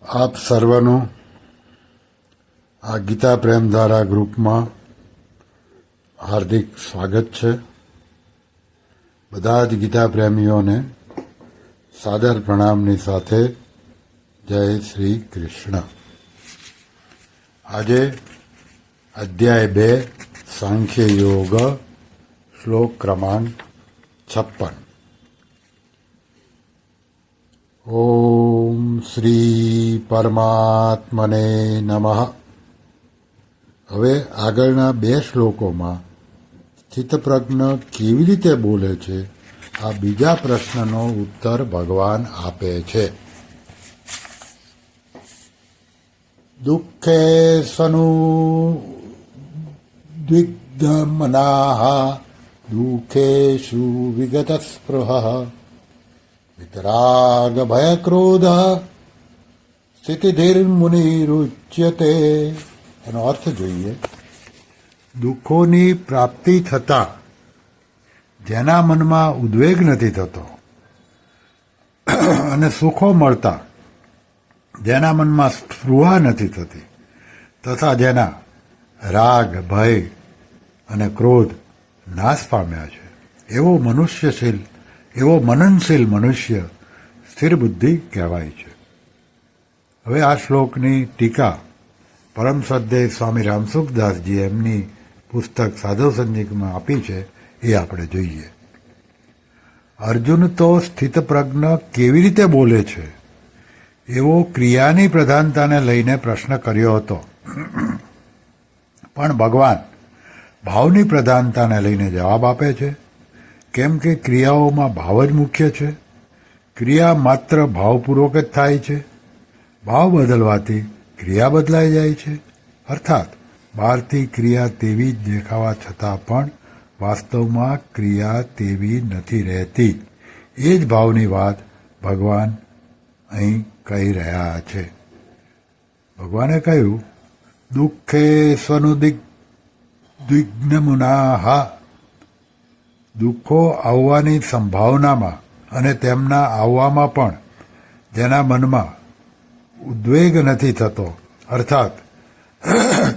આપ સર્વનું આ ગીતા પ્રેમધારા ગ્રુપમાં હાર્દિક સ્વાગત છે. બધા જ ગીતા પ્રેમીઓને સાદર પ્રણામની સાથે જય શ્રી કૃષ્ણ. આજે અધ્યાય 2 સાંખ્ય યોગ શ્લોક ક્રમાંક 56. ઓમ શ્રી પરમાત્મને નમઃ. હવે આગળના 2 શ્લોકોમાં સ્થિતપ્રજ્ઞ કેવી રીતે બોલે છે આ બીજા પ્રશ્નનો ઉત્તર ભગવાન આપે છે. દુઃખે સનુદ્વિગ્ધમનાઃ દુઃખેષુ વિગત સ્પૃહઃ વિતરાગ ભય ક્રોધ સ્થિતિર્મુનિરુચ્યતે. એનો અર્થ જોઈએ. દુઃખોની પ્રાપ્તિ થતાં જેના મનમાં ઉદ્વેગ નથી થતો અને સુખો મળતા જેના મનમાં સ્પૃહા નથી થતી તથા જેના રાગ ભય અને ક્રોધ નાશ પામ્યા છે એવો મનનશીલ મનુષ્ય સ્થિર બુદ્ધિ કહેવાય છે. હવે આ શ્લોકની ટીકા પરમ શ્રદ્ધેય સ્વામી રામસુખદાસજી એમની પુસ્તક સાધુ સંજીવમાં આપી છે, એ આપણે જોઈએ. અર્જુન તો સ્થિતપ્રજ્ઞ કેવી રીતે બોલે છે એવો ક્રિયાની પ્રધાનતાને લઈને પ્રશ્ન કર્યો હતો, પણ ભગવાન ભાવની પ્રધાનતાને લઈને જવાબ આપે છે. કેમ કે ક્રિયાઓમાં ભાવ જ મુખ્ય છે. ક્રિયા માત્ર ભાવપૂર્વક જ થાય છે. ભાવ બદલવાથી ક્રિયા બદલાઈ જાય છે. અર્થાત બહારથી ક્રિયા તેવી જ દેખાવા છતાં પણ વાસ્તવમાં ક્રિયા તેવી નથી રહેતી. એ જ ભાવની વાત ભગવાન અહીં કહી રહ્યા છે. ભગવાને કહ્યું, દુઃખે સ્વનુદ્વિગ્નમુનાઃ. દુઃખો આવવાની સંભાવનામાં અને તેમના આવવામાં પણ જેના મનમાં ઉદ્વેગ નથી થતો, અર્થાત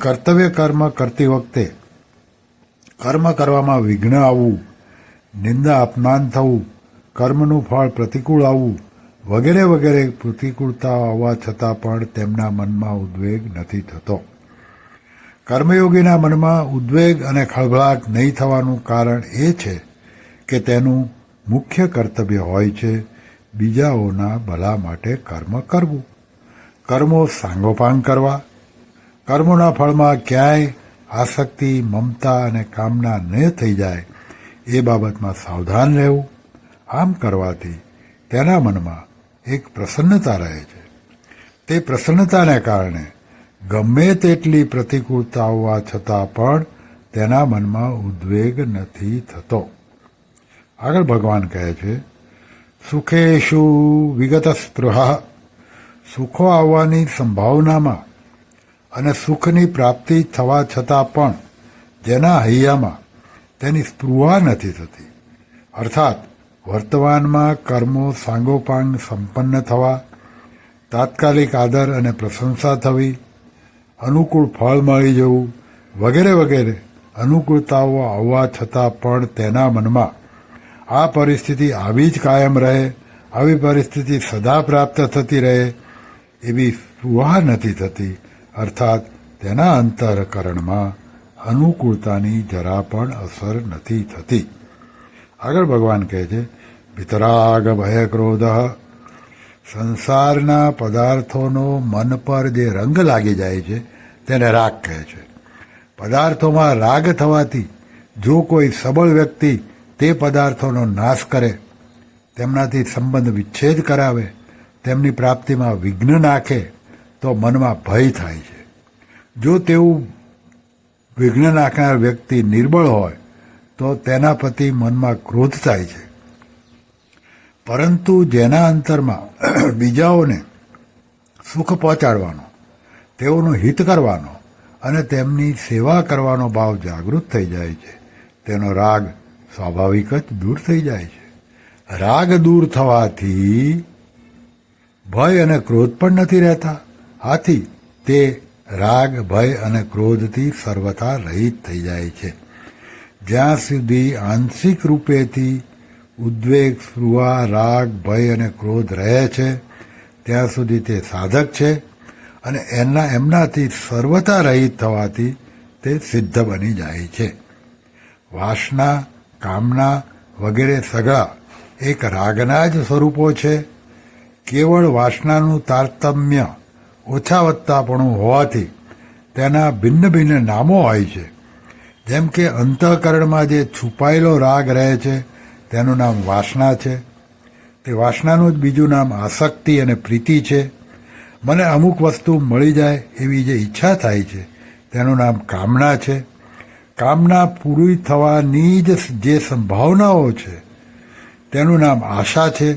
કર્તવ્ય કર્મ કરતી વખતે કર્મ કરવામાં વિઘ્ન આવવું, નિંદા અપમાન થવું, કર્મનું ફળ પ્રતિકૂળ આવવું વગેરે વગેરે પ્રતિકૂળતા આવવા છતાં પણ તેમના મનમાં ઉદ્વેગ નથી થતો. કર્મયોગીના મનમાં ઉદ્વેગ અને ખળભળાટ નહીં થવાનું કારણ એ છે કે તેનું મુખ્ય કર્તવ્ય હોય છે બીજાઓના ભલા માટે કર્મ કરવું, કર્મો સાંગોપાંગ કરવા, કર્મોના ફળમાં ક્યાંય આસક્તિ, મમતા અને કામના ન થઈ જાય એ બાબતમાં સાવધાન રહેવું. આમ કરવાથી તેના મનમાં એક પ્રસન્નતા રહે છે. તે પ્રસન્નતાને કારણે ગમે તેટલી પ્રતિકૂળતા આવવા છતાં પણ તેના મનમાં ઉદ્વેગ નથી થતો. આગળ ભગવાન કહે છે, સુખેષુ વિગત સ્પૃહા. સુખો આવવાની સંભાવનામાં અને સુખની પ્રાપ્તિ થવા છતાં પણ જેના હૈયામાં તેની સ્પૃહા નથી થતી, અર્થાત વર્તમાનમાં કર્મો સાંગોપાંગ સંપન્ન થવા, તાત્કાલિક આદર અને પ્રશંસા થવી, અનુકૂળ ફળ મળી જવું વગેરે વગેરે અનુકૂળતાઓ આવવા છતાં પણ તેના મનમાં આ પરિસ્થિતિ આવી જ કાયમ રહે, આવી પરિસ્થિતિ સદા પ્રાપ્ત થતી રહે એવી સ્પૃહા નથી થતી, અર્થાત તેના અંતઃકરણમાં અનુકૂળતાની જરા પણ અસર નથી થતી. આગળ ભગવાન કહે છે, વિતરાગ ભય ક્રોધ. સંસારના પદાર્થોનો મન પર જે રંગ લાગી જાય છે તેને રાગ કહે છે. પદાર્થોમાં રાગ થવાથી જો કોઈ સબળ વ્યક્તિ તે પદાર્થોનો નાશ કરે, તેમનાથી સંબંધ વિચ્છેદ કરાવે, તેમની પ્રાપ્તિમાં વિઘ્ન નાખે તો મનમાં ભય થાય છે. જો તેવું વિઘ્ન નાખનાર વ્યક્તિ નિર્બળ હોય તો તેના પ્રતિ મનમાં ક્રોધ થાય છે. પરંતુ જેના અંતરમાં બીજાઓને સુખ પહોંચાડવાનો, તેઓનું હિત કરવાનો અને તેમની સેવા કરવાનો ભાવ જાગૃત થઈ જાય છે, તેનો રાગ સ્વાભાવિક જ દૂર થઈ જાય છે. રાગ દૂર થવાથી ભય અને ક્રોધ પણ નથી રહેતા. આથી તે રાગ, ભય અને ક્રોધથી સર્વથા રહિત થઈ જાય છે. જ્યાં સુધી આંશિક રૂપેથી ઉદ્વેગ, સ્પૃહા, રાગ, ભય અને ક્રોધ રહે છે ત્યાં સુધી તે સાધક છે અને એમનાથી સર્વથા રહિત થવાથી તે સિદ્ધ બની જાય છે. વાસના, કામના વગેરે સગળા એક રાગના જ સ્વરૂપો છે. કેવળ વાસનાનું તારતમ્ય ઓછા વત્તાપણું હોવાથી તેના ભિન્ન ભિન્ન નામો હોય છે. જેમ કે અંતઃકરણમાં જે છુપાયેલો રાગ રહે છે તેનું નામ વાસના છે. તે વાસનાનું જ બીજું નામ આસક્તિ અને પ્રીતિ છે. મને અમુક વસ્તુ મળી જાય એવી જે ઈચ્છા થાય છે તેનું નામ કામના છે. કામના પૂરી થવાની જ જે સંભાવનાઓ છે તેનું નામ આશા છે.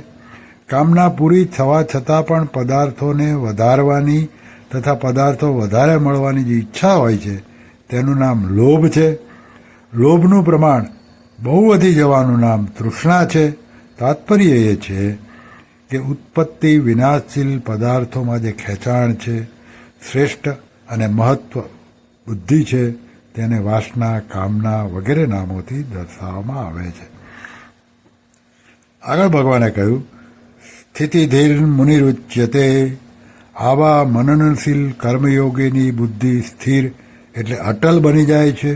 કામના પૂરી થવા છતાં પણ પદાર્થોને વધારવાની તથા પદાર્થો વધારે મળવાની જે ઈચ્છા હોય છે તેનું નામ લોભ છે. લોભનું પ્રમાણ બહુ વધી જવાનું નામ તૃષ્ણા છે. તાત્પર્ય એ છે કે ઉત્પત્તિ વિનાશશીલ પદાર્થોમાં જે ખેંચાણ છે, શ્રેષ્ઠ અને મહત્વ બુદ્ધિ છે, તેને વાસના, કામના વગેરે નામોથી દર્શાવવામાં આવે છે. આગળ ભગવાને કહ્યું, સ્થિતિધીર મુનિરુચ્યતે. આવા મનનશીલ કર્મયોગીની બુદ્ધિ સ્થિર એટલે અટલ બની જાય છે.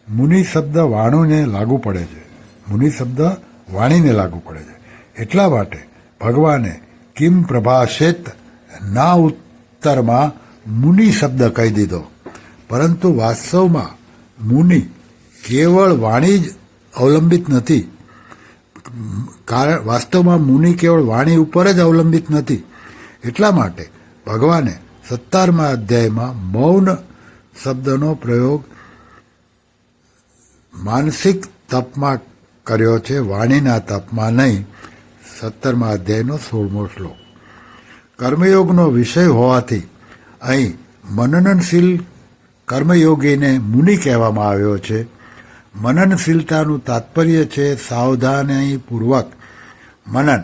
મુનિ શબ્દ વાણુને લાગુ પડે છે. મુનિ શબ્દ વાણીને લાગુ પડે છે. એટલા માટે ભગવાને કિમ પ્રભાષેત ના ઉત્તરમાં મુનિ શબ્દ કહી દીધો. પરંતુ વાસ્તવમાં મુનિ કેવળ વાણી જ અવલંબિત નથી. કારણ વાસ્તવમાં મુનિ કેવળ વાણી ઉપર જ અવલંબિત નથી. એટલા માટે ભગવાને 17મા અધ્યાયમાં મૌન શબ્દનો પ્રયોગ માનસિક તપમાં કર્યો છે, વાણીના તપમાં નહીં. 17મા અધ્યાયનો 16મો શ્લોક. કર્મયોગનો વિષય હોવાથી અહીં મનનશીલ કર્મયોગીને મુનિ કહેવામાં આવ્યો છે. મનનશીલતાનું તાત્પર્ય છે સાવધાનીપૂર્વક મનન,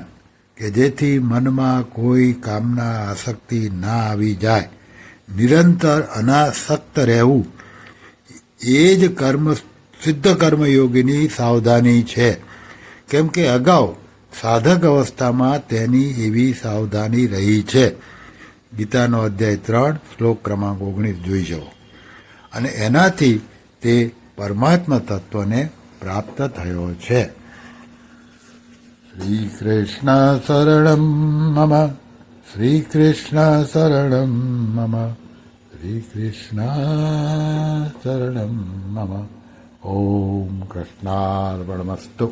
કે જેથી મનમાં કોઈ કામના, આસક્તિ ના આવી જાય. નિરંતર અનાસક્ત રહેવું એ જ સિદ્ધ કર્મયોગીની સાવધાની છે. કેમ કે અગાઉ સાધક અવસ્થામાં તેની એવી સાવધાની રહી છે. ગીતાનો અધ્યાય 3 શ્લોક ક્રમાંક 19 જોઈ જવો. અને એનાથી તે પરમાત્મા તત્વને પ્રાપ્ત થયો છે. શ્રી કૃષ્ણ શરણમ મમ, શ્રી કૃષ્ણ શરણમ મમ, શ્રી કૃષ્ણ શરણમ મમ. ઓમ કૃષ્ણાર્પણમસ્તુ.